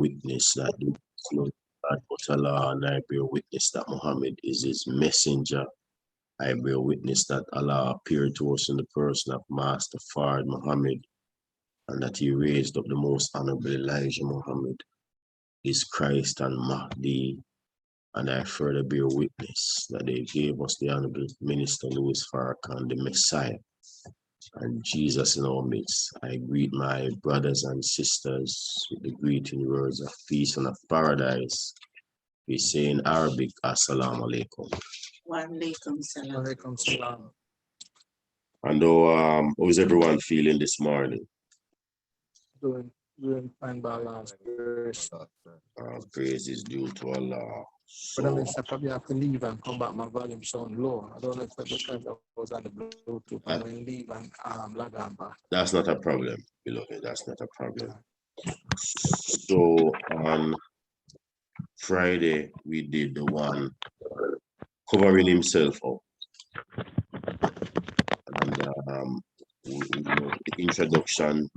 witness that there is no God but Allah, and I bear witness that Muhammad is his messenger. I bear witness that Allah appeared to us in the person of Master Fard Muhammad, and that he raised up the most honorable Elijah Muhammad, is Christ and Mahdi. And I further bear witness that they gave us the Honorable Minister Louis Farrakhan, the Messiah, and Jesus in our midst. I greet my brothers and sisters with the greeting words of peace and of paradise. We say in Arabic, Assalamu alaikum. Wa alaikum salam. Alaikum salam. And how is everyone feeling this morning? Doing fine by Allah's grace. Praise is due to Allah. But I So, mean, I probably have to leave and come back. My volume sound low. I don't know if that's because I was on the Bluetooth. I'm going to leave and log on back. that's not a problem, beloved. That's not a problem. So on Friday, we did the one covering himself up. And the introduction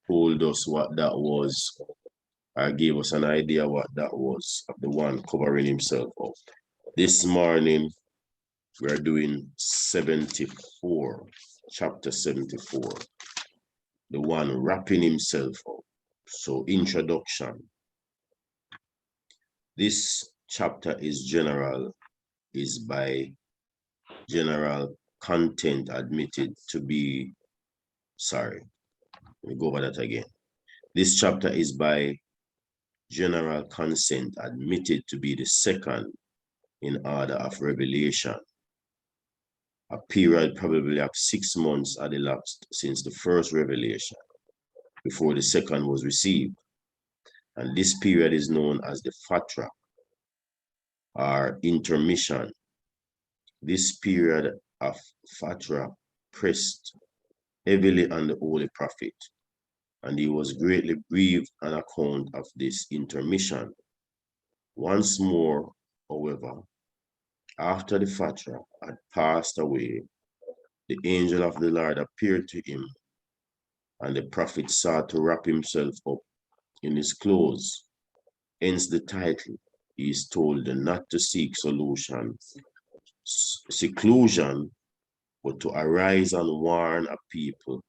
told us what that was. I gave us an idea what that was, of the one covering himself up. This morning, we're doing 74, chapter 74, the one wrapping himself up. So introduction. This chapter is general, is by general content admitted to be, sorry, let me go over that again. This chapter is by general consent admitted to be the second in order of revelation. A period probably of 6 months had elapsed since the first revelation, before the second was received. And this period is known as the Fatra, or intermission. This period of Fatra pressed heavily on the Holy Prophet, and he was greatly grieved on account of this intermission. Once more, however, after the Fatra had passed away, the angel of the Lord appeared to him, and the prophet sought to wrap himself up in his clothes. Hence the title. He is told not to seek seclusion, but to arise and warn a people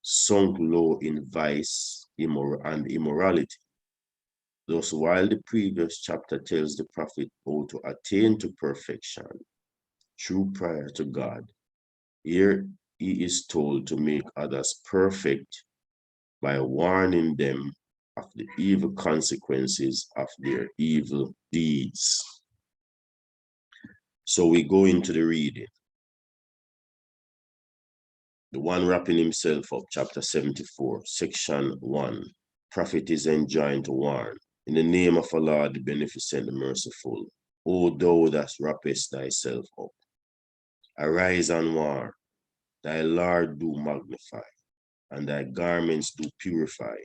sunk low in vice and immorality. Thus, while the previous chapter tells the prophet how to attain to perfection through prayer to God, here he is told to make others perfect by warning them of the evil consequences of their evil deeds. So we go into the reading. The one wrapping himself up, chapter 74, section 1. Prophet is enjoined to warn. In the name of Allah, the Beneficent, the Merciful, O thou that wrappest thyself up, arise and warn. Thy Lord do magnify, and thy garments do purify,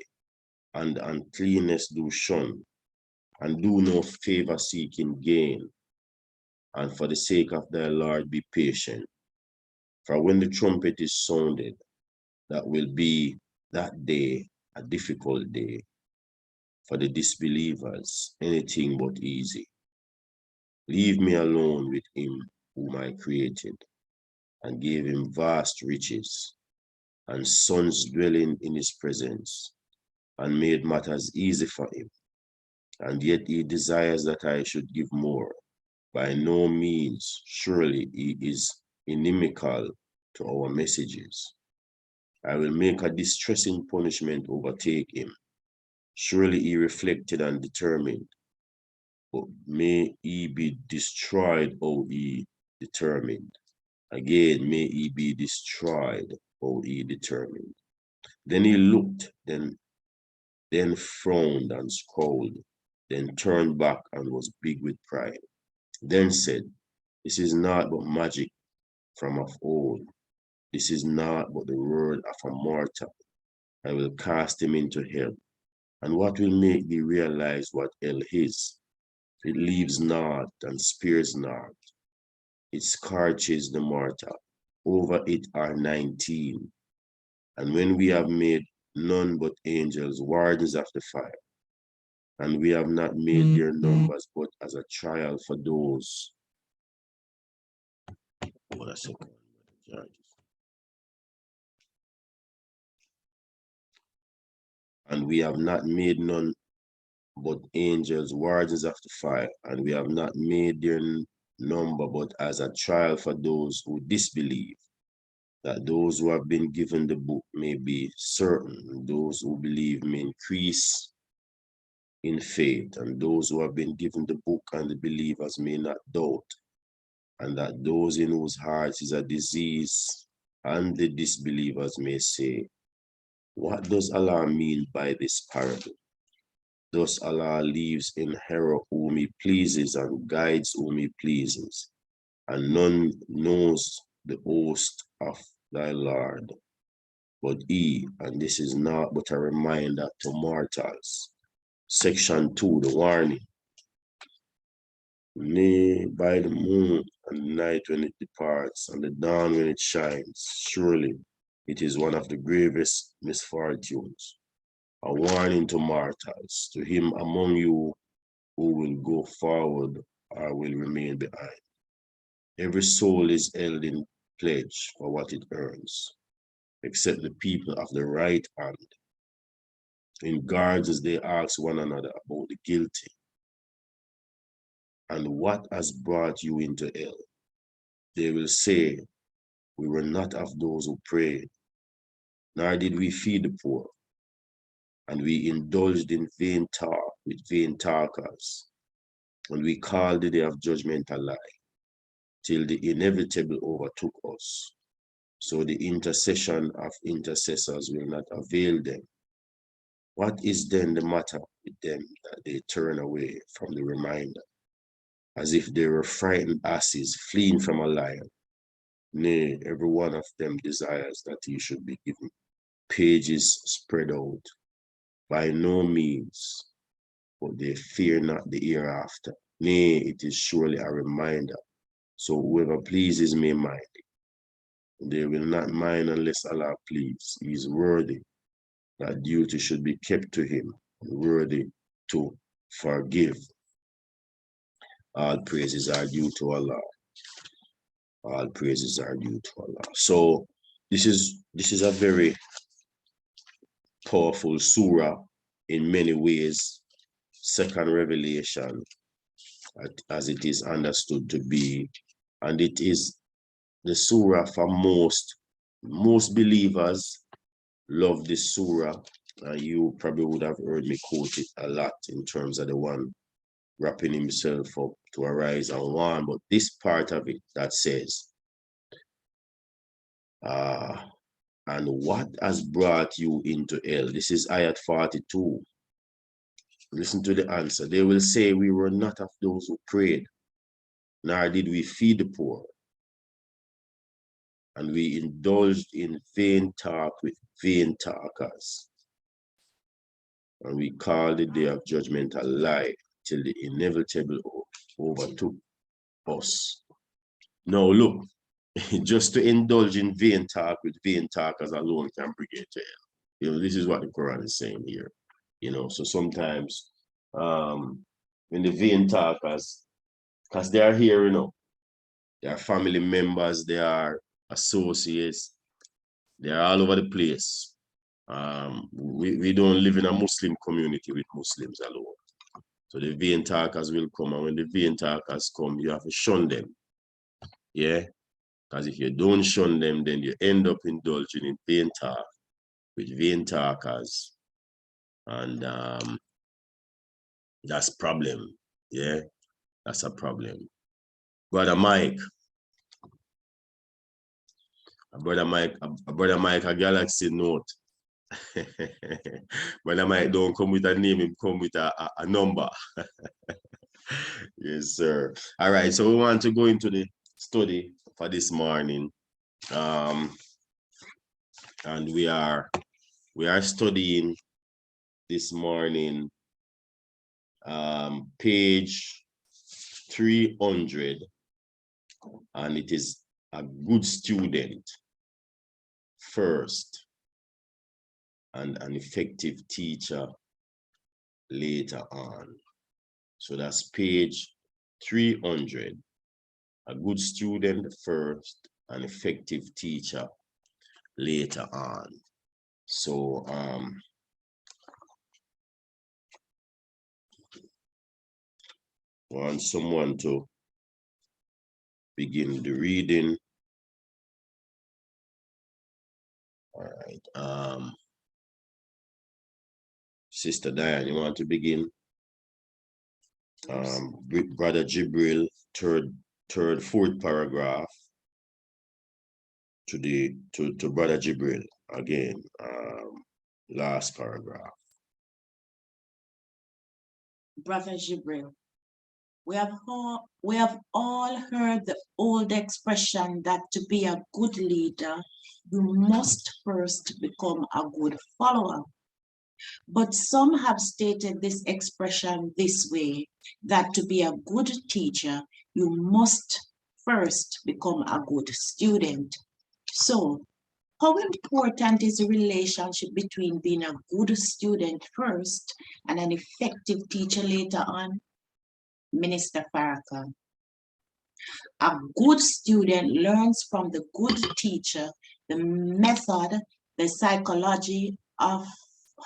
and uncleanness do shun, and do no favor-seeking gain. And for the sake of thy Lord be patient. For when the trumpet is sounded, that will be that day a difficult day. For the disbelievers, anything but easy. Leave me alone with him whom I created, and gave him vast riches, and sons dwelling in his presence, and made matters easy for him. And yet he desires that I should give more. By no means, surely he is inimical to our messages. I will make a distressing punishment overtake him. Surely he reflected and determined, but may he be destroyed, O he determined. Again, may he be destroyed, O he determined. Then he looked, then frowned and scowled, then turned back and was big with pride. Then said, this is not but magic from of old. This is not but the word of a mortal. I will cast him into hell. And what will make thee realize what hell is? It leaves naught and spares naught. It scorches the mortal. Over it are 19. And when we have made none but angels, wardens of the fire. And we have not made their numbers, but as a trial for those. Hold a second. And we have not made none but angels, wardens of the fire, and we have not made their number, but as a trial for those who disbelieve, that those who have been given the book may be certain, those who believe may increase in faith, and those who have been given the book and the believers may not doubt, and that those in whose hearts is a disease and the disbelievers may say, what does Allah mean by this parable? Thus Allah leaves in error whom he pleases and guides whom he pleases, and none knows the host of thy Lord but he, and this is not but a reminder to mortals. Section 2, the warning. Nay, by the moon and the night when it departs, and the dawn when it shines, surely it is one of the gravest misfortunes, a warning to mortals, to him among you who will go forward or will remain behind. Every soul is held in pledge for what it earns, except the people of the right hand. In guards as they ask one another about the guilty, and what has brought you into hell? They will say, we were not of those who prayed, nor did we feed the poor, and we indulged in vain talk with vain talkers, and we called the day of judgment a lie, till the inevitable overtook us. So the intercession of intercessors will not avail them. What is then the matter with them that they turn away from the reminder, as if they were frightened asses fleeing from a lion? Nay, every one of them desires that he should be given pages spread out. By no means, but they fear not the hereafter. Nay, it is surely a reminder. So whoever pleases may mind it. They will not mind unless Allah please. He is worthy that duty should be kept to him, worthy to forgive. All praises are due to Allah. All praises are due to Allah. So this is a very powerful surah in many ways. Second Revelation, as it is understood to be, and it is the surah for most believers. Love this surah. You probably would have heard me quote it a lot in terms of the one wrapping himself up to arise and warn. But this part of it that says, and what has brought you into hell? This is ayat 42. Listen to the answer. They will say, we were not of those who prayed, nor did we feed the poor, and we indulged in vain talk with vain talkers, and we called the day of judgment a lie till the inevitable overtook us. Now look, just to indulge in vain talk with vain talkers alone can bring you to hell. You know, this is what the Quran is saying here. You know, so sometimes when the vain talkers, because they are here, you know, they are family members, they are associates, they are all over the place. We don't live in a Muslim community with Muslims alone. So the vain talkers will come, and when the vain talkers come, you have to shun them. Yeah? Because if you don't shun them, then you end up indulging in vain talk with vain talkers. And that's a problem. Yeah? That's a problem. Brother Mike, a Galaxy Note. Brother Mike don't come with a name, he come with a number. Yes, sir. All right, so we want to go into the study for this morning. And we are studying this morning page 300, and it is a good student first and an effective teacher later on. So that's page 300. A good student first, an effective teacher later on. So want someone to begin the reading. All right. Sister Diane, you want to begin? Brother Jibril, fourth paragraph to Brother Jibril again. Last paragraph. Brother Jibril, we have all heard the old expression that to be a good leader, you must first become a good follower. But some have stated this expression this way, that to be a good teacher, you must first become a good student. So, how important is the relationship between being a good student first and an effective teacher later on? Minister Farrakhan. A good student learns from the good teacher the method, the psychology of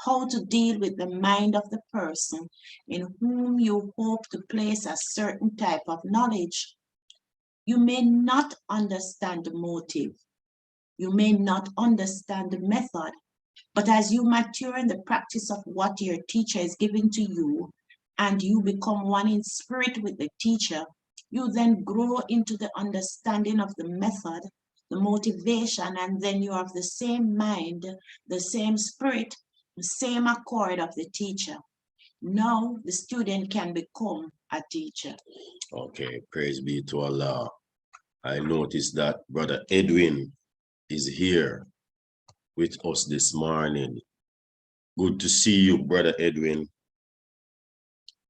how to deal with the mind of the person in whom you hope to place a certain type of knowledge. You may not understand the motive. You may not understand the method, but as you mature in the practice of what your teacher is giving to you, and you become one in spirit with the teacher, you then grow into the understanding of the method, the motivation, and then you have the same mind, the same spirit, the same accord of the teacher. Now the student can become a teacher. Okay, praise be to Allah. I noticed that Brother Edwin is here with us this morning. Good to see you, Brother Edwin.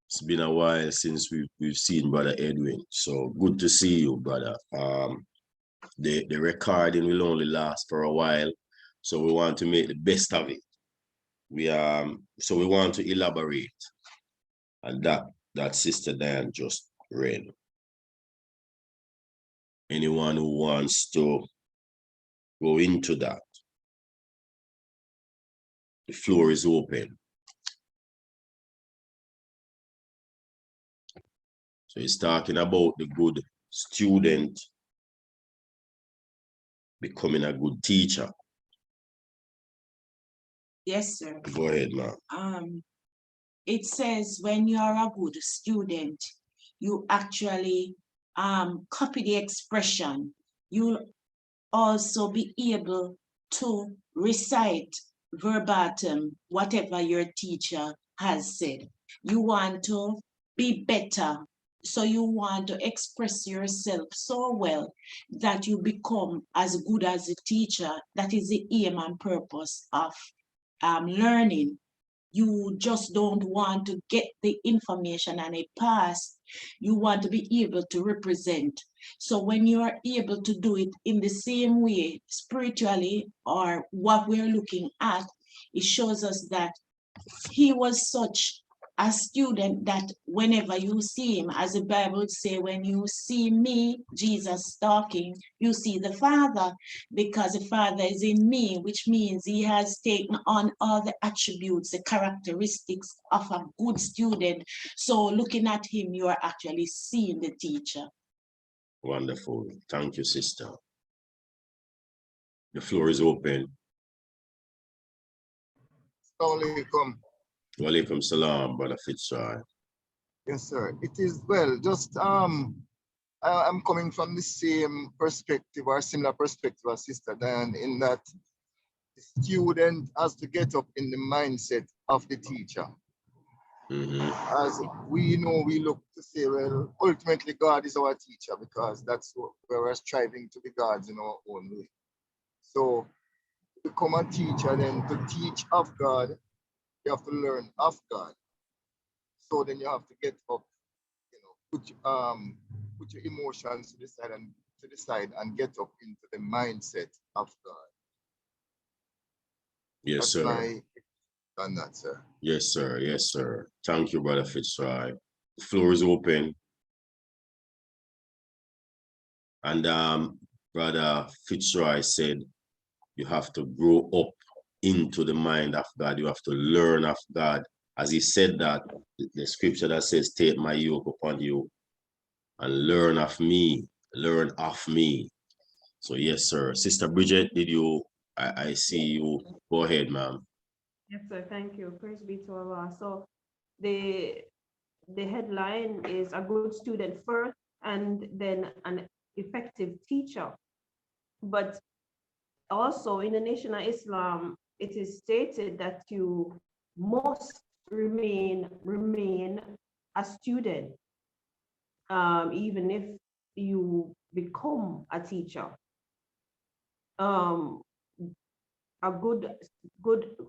It's been a while since we've seen Brother Edwin. So good to see you, brother. The recording will only last for a while, so we want to make the best of it. We want to elaborate, and that Sister Diane just read. Anyone who wants to go into that, the floor is open. So he's talking about the good student becoming a good teacher. Yes, sir. Go ahead, ma'am. It says when you're a good student, you actually copy the expression. You'll also be able to recite verbatim whatever your teacher has said. You want to be better. So you want to express yourself so well that you become as good as a teacher. That is the aim and purpose of learning. You just don't want to get the information and it pass. You want to be able to represent. So when you are able to do it in the same way spiritually or what we're looking at, it shows us that he was such a student that whenever you see him, as the Bible would say, when you see me, Jesus talking, you see the Father, because the Father is in me, which means he has taken on all the attributes, the characteristics of a good student. So looking at him, you are actually seeing the teacher. Wonderful. Thank you, sister. The floor is open. Assalamualaikum. Walaikum salam, Brother Fitzroy. Yes, sir. It is well. Just I'm coming from the same perspective or similar perspective as Sister Diane, in that the student has to get up in the mindset of the teacher. As we know, we look to say, well, ultimately God is our teacher, because that's where we're striving to be gods in our own way. So to become a teacher, then to teach of God, you have to learn of God. So then you have to get up, put your emotions to the side and get up into the mindset of God. Yes, That's sir. my on that, sir. Yes, sir. Yes, sir. Thank you, Brother Fitzroy. The floor is open. And Brother Fitzroy said, you have to grow up into the mind of God. You have to learn of God. As he said that, the scripture that says, take my yoke upon you and learn of me. Learn of me. So yes, sir. Sister Bridget, I see you. Go ahead, ma'am. Yes, sir. Thank you. Praise be to Allah. So the headline is a good student first and then an effective teacher. But also in the Nation of Islam, it is stated that you must remain a student, even if you become a teacher. A good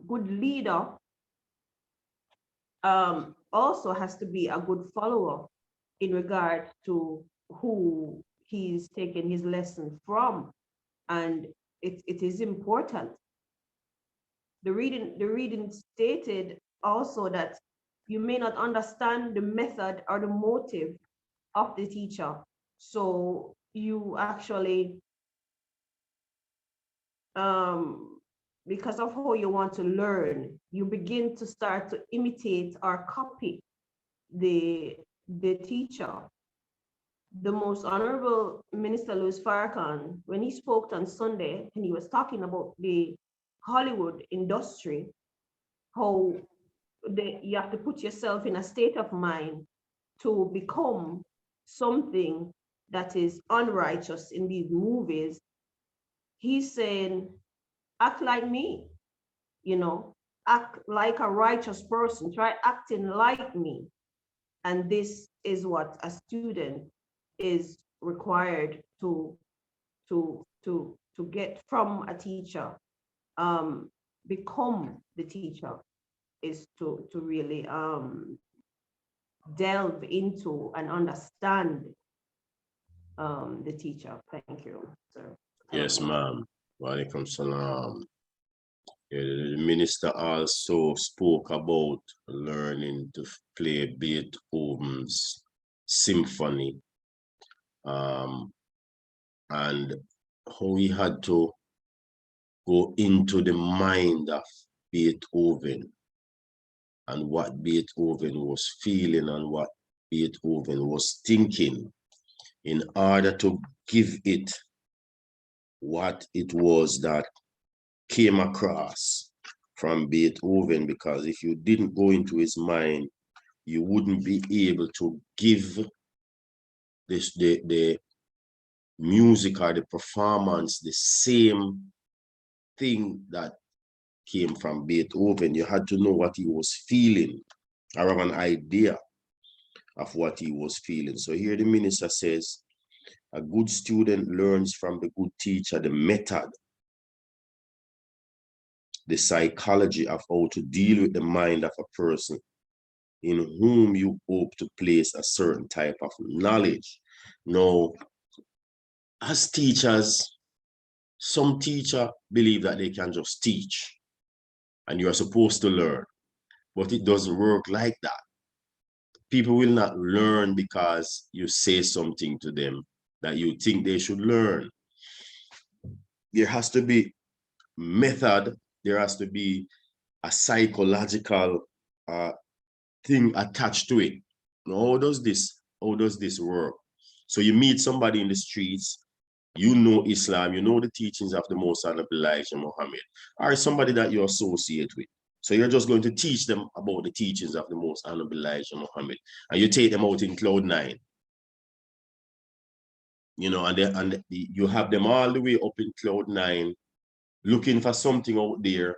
leader also has to be a good follower in regard to who he's taking his lesson from, and it is important. The reading stated also that you may not understand the method or the motive of the teacher, so you actually because of how you want to learn, you begin to start to imitate or copy the teacher. The Most Honorable Minister Louis Farrakhan, when he spoke on Sunday, and he was talking about the Hollywood industry, how you have to put yourself in a state of mind to become something that is unrighteous in these movies. He's saying, act like me, act like a righteous person, try acting like me. And this is what a student is required to get from a teacher. Become the teacher is to really delve into and understand the teacher. Thank you, sir. Yes, ma'am. Walaikum salam. The minister also spoke about learning to play Beethoven's symphony, and how he had to go into the mind of Beethoven and what Beethoven was feeling and what Beethoven was thinking in order to give it what it was that came across from Beethoven, because if you didn't go into his mind, you wouldn't be able to give the music or the performance the same thing that came from Beethoven. You had to know what he was feeling or have an idea of what he was feeling. So here the minister says, a good student learns from the good teacher the method, the psychology of how to deal with the mind of a person in whom you hope to place a certain type of knowledge. Now, as teachers, some teachers believe that they can just teach and you are supposed to learn, but it doesn't work like that. People will not learn because you say something to them that you think they should learn. There has to be method, there has to be a psychological thing attached to it. Now, how does this work? So you meet somebody in the streets, you know Islam, you know the teachings of the Most Honorable Elijah Muhammad, or somebody that you associate with. So you're just going to teach them about the teachings of the Most Honorable Elijah Muhammad, and you take them out in cloud nine. And you have them all the way up in cloud nine, looking for something out there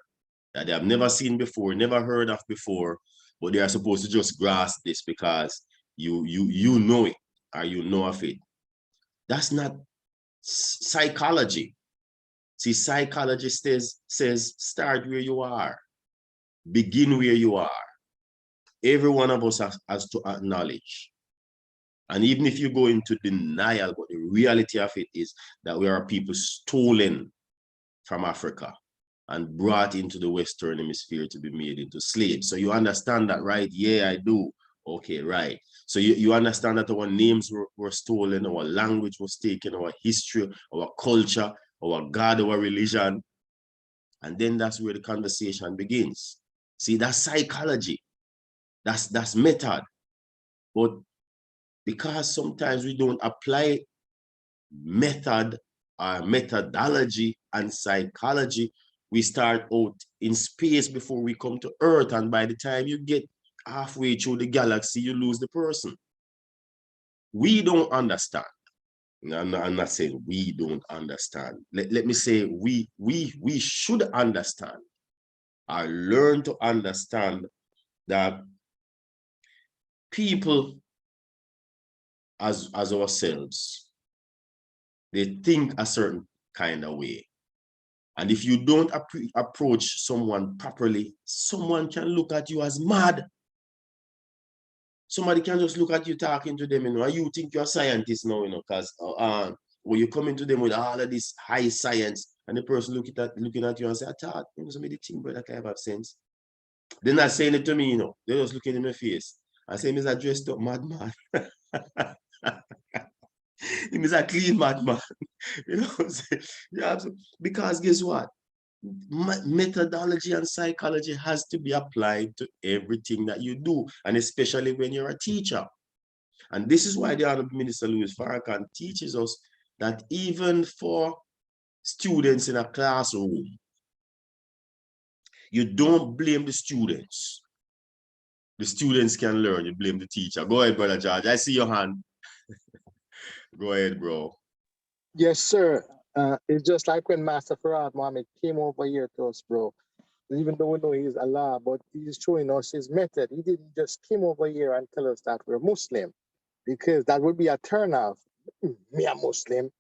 that they have never seen before, never heard of before, but they are supposed to just grasp this because you know it or you know of it. That's not psychology. See, psychology says start where you are, begin where you are. Every one of us has to acknowledge. And even if you go into denial, but the reality of it is that we are people stolen from Africa. and brought into the Western Hemisphere to be made into slaves. So you understand that, right? Yeah, I do. Okay, right. So you understand that our names were stolen, our language was taken, our history, our culture, our God, our religion. And then that's where the conversation begins. See, that's psychology. That's method. But because sometimes we don't apply method or methodology and psychology, we start out in space before we come to Earth. And by the time you get halfway through the galaxy, you lose the person. We don't understand. I'm not saying we don't understand. Let me say we should understand. I learn to understand that people as ourselves, they think a certain kind of way. And if you don't approach someone properly, someone can look at you as mad. Somebody can just look at you talking to them, and you think you're a scientist now, because when you come into them with all of this high science, and the person looking at you and say, I thought, somebody think, brother, can have sense. They're not saying it to me, they're just looking in my face. I say, Mr. dressed up madman. He's a clean madman. Yeah, because guess what? Methodology and psychology has to be applied to everything that you do, and especially when you're a teacher. And this is why the Honorable Minister Louis Farrakhan teaches us that even for students in a classroom, you don't blame the students. The students can learn, you blame the teacher. Go ahead, Brother George. I see your hand. Go ahead, bro. Yes, sir. It's just like when Master Farad Muhammad came over here to us, bro. Even though we know he's Allah, but he's showing us his method. He didn't just come over here and tell us that we're Muslim, because that would be a turnoff. Me a Muslim?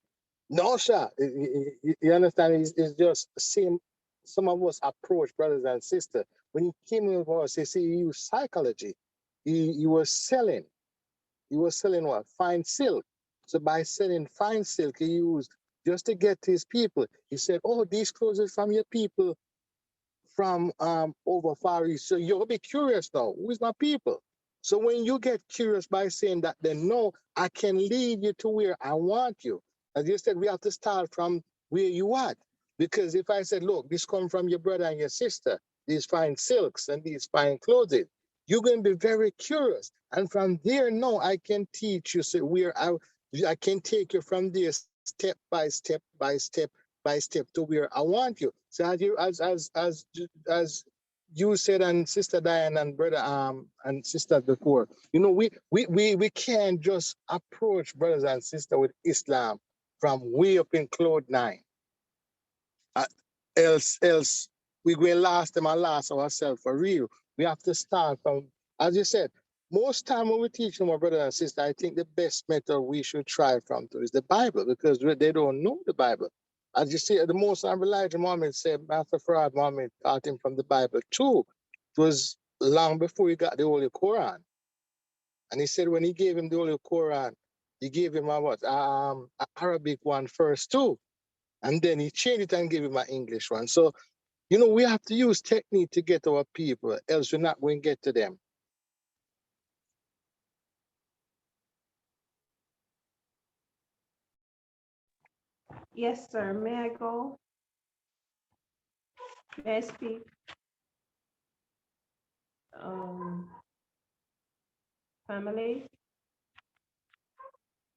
No, sir. You understand? It's just the same. Some of us approach brothers and sisters. When he came over us, he used psychology. He was selling. He was selling what? Fine silk. So by selling fine silk, he used just to get to his people. He said, oh, these clothes are from your people from over Far East. So you'll be curious now, who is my people? So when you get curious by saying that, then no, I can lead you to where I want you. As you said, we have to start from where you are. Because if I said, look, this come from your brother and your sister, these fine silks and these fine clothing, you're going to be very curious. And from there, no, I can teach you so where I can take you from there step by step by step by step to where I want you. So as you said, and Sister Diane and brother and sister before, we can't just approach brothers and sisters with Islam from way up in cloud nine. Else we will last them and last ourselves for real. We have to start from, as you said, most time when we teach them, our brothers and sisters, I think the best method we should try from to is the Bible, because they don't know the Bible. As you see, the Most Honorable Elijah Muhammad said, Master Farad Muhammad taught him from the Bible too. It was long before he got the Holy Quran. And he said when he gave him the Holy Quran, he gave him a Arabic one first too. And then he changed it and gave him an English one. So, we have to use technique to get our people, else we're not going to get to them. Yes, sir. May I go? May I speak? Family?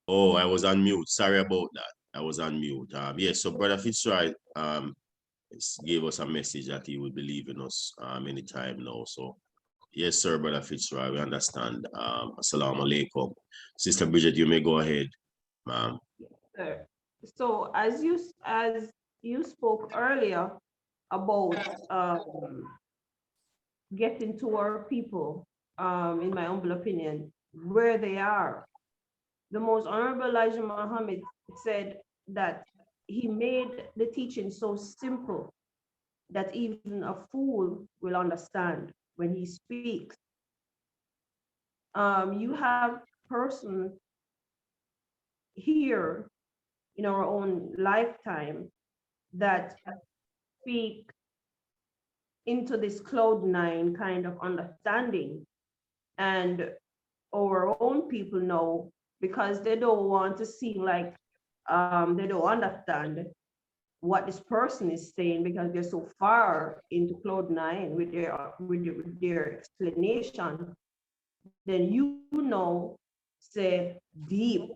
Oh, I was on mute. Sorry about that. I was on mute. Yes, so Brother Fitzroy gave us a message that he would be leaving us anytime now. So yes, sir, Brother Fitzroy, we understand. Assalamu alaikum. Sister Bridget, you may go ahead, ma'am. Sir. So as you spoke earlier about getting to our people, in my humble opinion, where they are. The Most Honorable Elijah Muhammad said that he made the teaching so simple that even a fool will understand when he speaks. You have person here in our own lifetime that speak into this cloud nine kind of understanding. And our own people know, because they don't want to seem like they don't understand what this person is saying, because they're so far into cloud nine with their explanation. Then you know, say deep.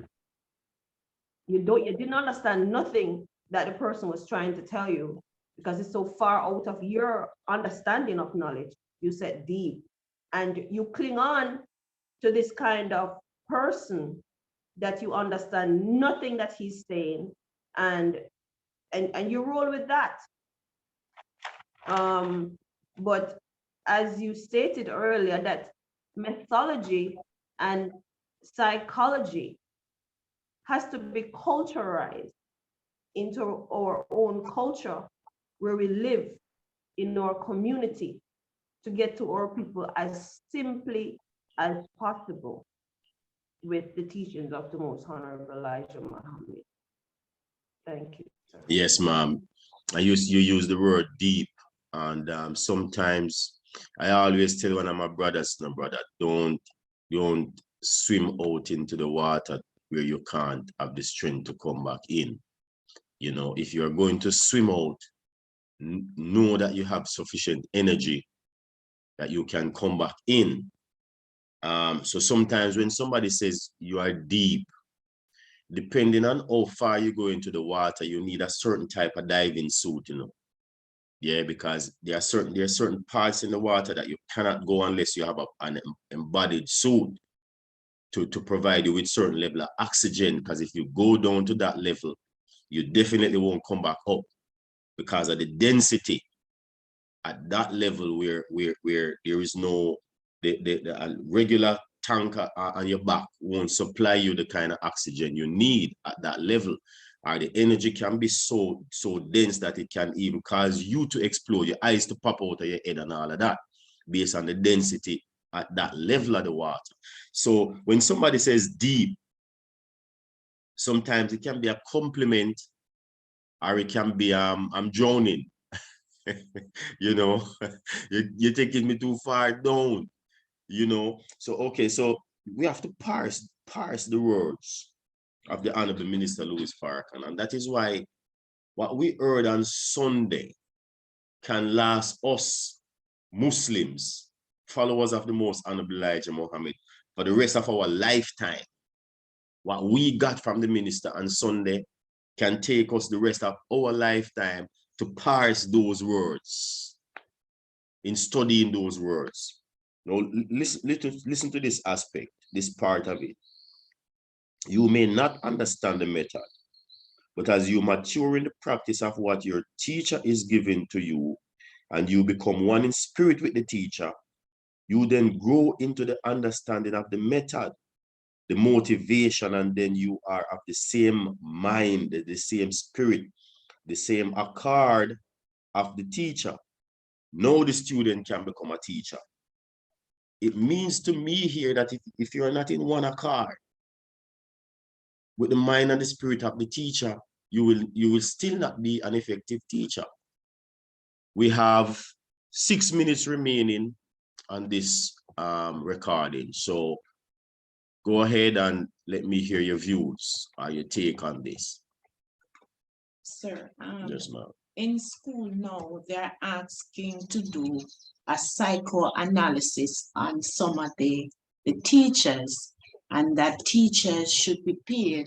You didn't understand nothing that the person was trying to tell you, because it's so far out of your understanding of knowledge. You said deep, and you cling on to this kind of person that you understand nothing that he's saying, and you roll with that. But as you stated earlier, that methodology and psychology has to be culturalized into our own culture where we live in our community, to get to our people as simply as possible with the teachings of the Most Honorable Elijah Muhammad. Thank you, sir. Yes, ma'am. You use the word deep, and sometimes I always tell one of my brothers, no brother, don't swim out into the water where you can't have the strength to come back in. You know, if you're going to swim out, know that you have sufficient energy that you can come back in. So sometimes when somebody says you are deep, depending on how far you go into the water, you need a certain type of diving suit, you know. Yeah, because there are certain parts in the water that you cannot go unless you have an embodied suit to provide you with certain level of oxygen. Because if you go down to that level, you definitely won't come back up because of the density at that level where there is no, the regular tanker on your back won't supply you the kind of oxygen you need at that level, or the energy can be so dense that it can even cause you to explode, your eyes to pop out of your head and all of that, based on the density at that level of the water. So when somebody says deep, sometimes it can be a compliment, or it can be I'm drowning. You know, you're taking me too far down, you know. So okay, so we have to parse the words of the Honorable Minister Louis Farrakhan, and that is why what we heard on Sunday can last us Muslims, followers of the Most Honorable Elijah Muhammad, for the rest of our lifetime. What we got from the minister on Sunday can take us the rest of our lifetime to parse those words, in studying those words. Now, listen to this aspect, this part of it. You may not understand the method, but as you mature in the practice of what your teacher is giving to you, and you become one in spirit with the teacher, you then grow into the understanding of the method, the motivation, and then you are of the same mind, the same spirit, the same accord of the teacher. Now the student can become a teacher. It means to me here that if you're not in one accord with the mind and the spirit of the teacher, you will still not be an effective teacher. We have 6 minutes remaining on this recording, so go ahead and let me hear your views or your take on this. Sir, Yes, ma'am. in school now, they're asking to do a psychoanalysis on some of the teachers, and that teachers should be paid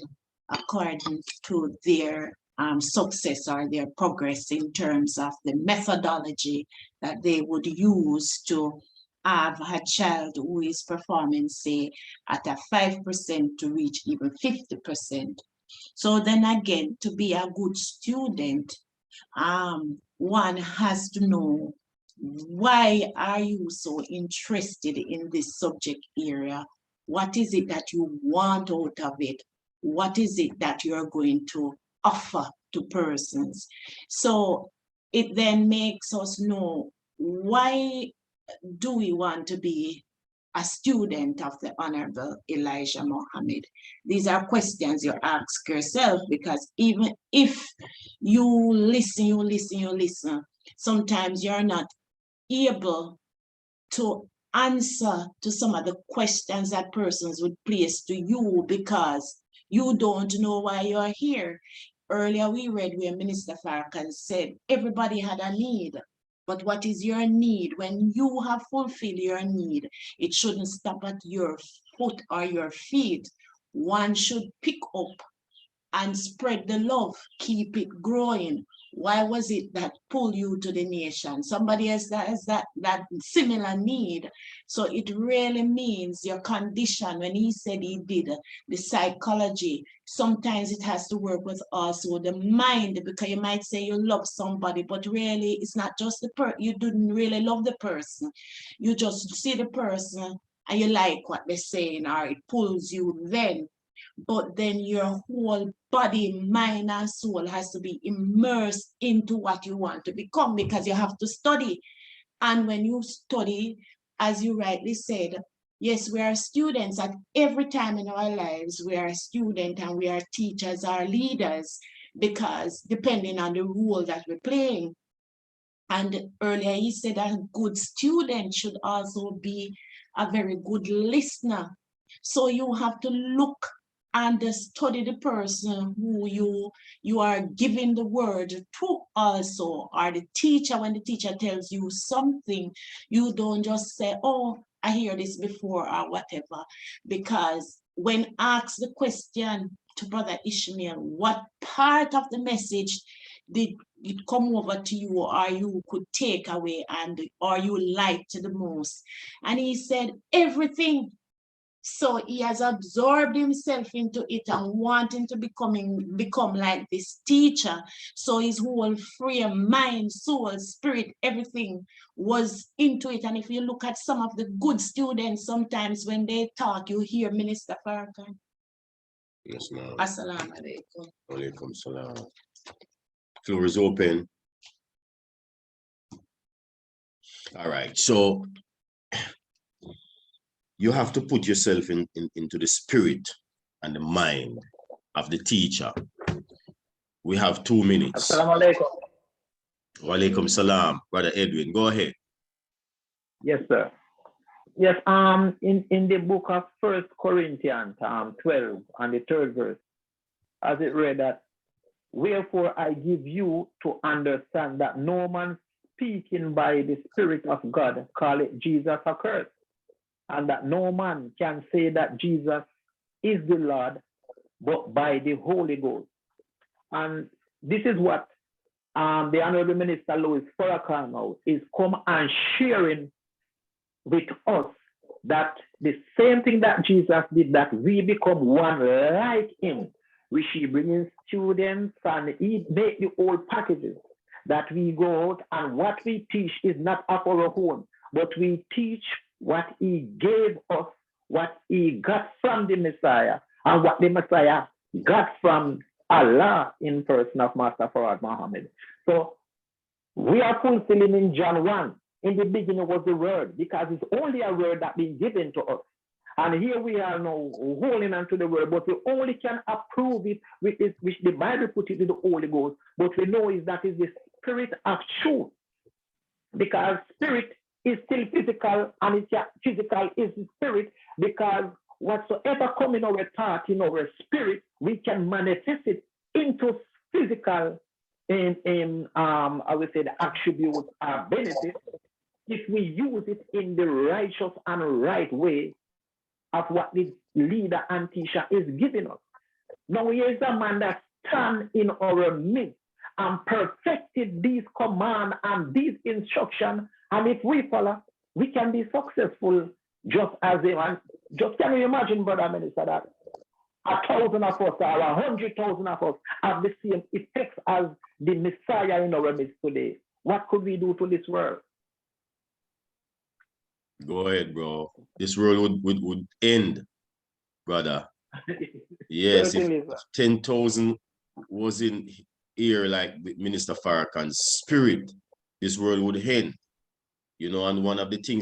according to their success or their progress in terms of the methodology that they would use to have a child who is performing, say, at a 5% to reach even 50%. So then again, to be a good student, one has to know, why are you so interested in this subject area? What is it that you want out of it? What is it that you're going to offer to persons? So it then makes us know, why do we want to be a student of the Honorable Elijah Muhammad? These are questions you ask yourself, because even if you listen, sometimes you're not able to answer to some of the questions that persons would place to you because you don't know why you're here. Earlier we read where Minister Farrakhan said everybody had a need, but what is your need? When you have fulfilled your need, it shouldn't stop at your foot or your feet. One should pick up and spread the love, keep it growing. Why was it that pulled you to the nation? Somebody else that has that similar need. So it really means your condition. When he said he did the psychology, sometimes it has to work with also the mind, because you might say you love somebody, but really it's not just the person. You didn't really love the person. You just see the person and you like what they're saying, or it pulls you then. But then your whole body, mind, and soul has to be immersed into what you want to become, because you have to study. And when you study, as you rightly said, yes, we are students at every time in our lives. We are a student and we are teachers, our leaders, because depending on the role that we're playing. And earlier he said a good student should also be a very good listener. So you have to look and study the person who you are giving the word to also, or the teacher. When the teacher tells you something, you don't just say, oh, I hear this before or whatever, because when asked the question to Brother Ishmael, what part of the message did it come over to you, or you could take away, and or you liked the most? And he said everything. So he has absorbed himself into it and wanting to become like this teacher. So his whole frame, mind, soul, spirit, everything was into it. And if you look at some of the good students, sometimes when they talk, you hear Minister Farrakhan. Yes, ma'am. Assalamu alaikum. Alaikum salam. Floor is open. All right, so you have to put yourself into the spirit and the mind of the teacher. We have 2 minutes. Assalamu alaikum. Wa alaikum salam. Brother Edwin, go ahead. Yes, sir. Yes, in the book of 1 Corinthians 12 and the 3rd verse, as it read that, wherefore I give you to understand that no man speaking by the Spirit of God call it Jesus accursed, and that no man can say that Jesus is the Lord but by the Holy Ghost. And this is what the Honorable Minister Louis Farrakhan is come and sharing with us, that the same thing that Jesus did, that we become one like him. We should bring in students and he make the whole packages, that we go out and what we teach is not of our own, but we teach what he gave us, what he got from the Messiah, and what the Messiah got from Allah in person of Master Farad Muhammad. So we are fulfilling in John 1. In the beginning was the word, because it's only a word that's been given to us. And here we are now holding on to the word, but we only can approve it with this, which the Bible put it in the Holy Ghost. But we know is that is the spirit of truth, because spirit is still physical, and it's physical is the spirit, because whatsoever come in our thought, in our spirit, we can manifest it into physical in I would say the attributes or benefits, if we use it in the righteous and right way of what the leader and teacher is giving us. Now here is a man that stand in our midst and perfected these commands and these instructions, and if we follow, we can be successful just as him. And just can you imagine, Brother Minister, that 1,000 of us or 100,000 of us have the same effects as the Messiah in our midst today? What could we do to this world? Go ahead, bro. This world would end, brother. Yes, if 10,000 was in here like Minister Farrakhan's spirit, this world would end. You know, and one of the things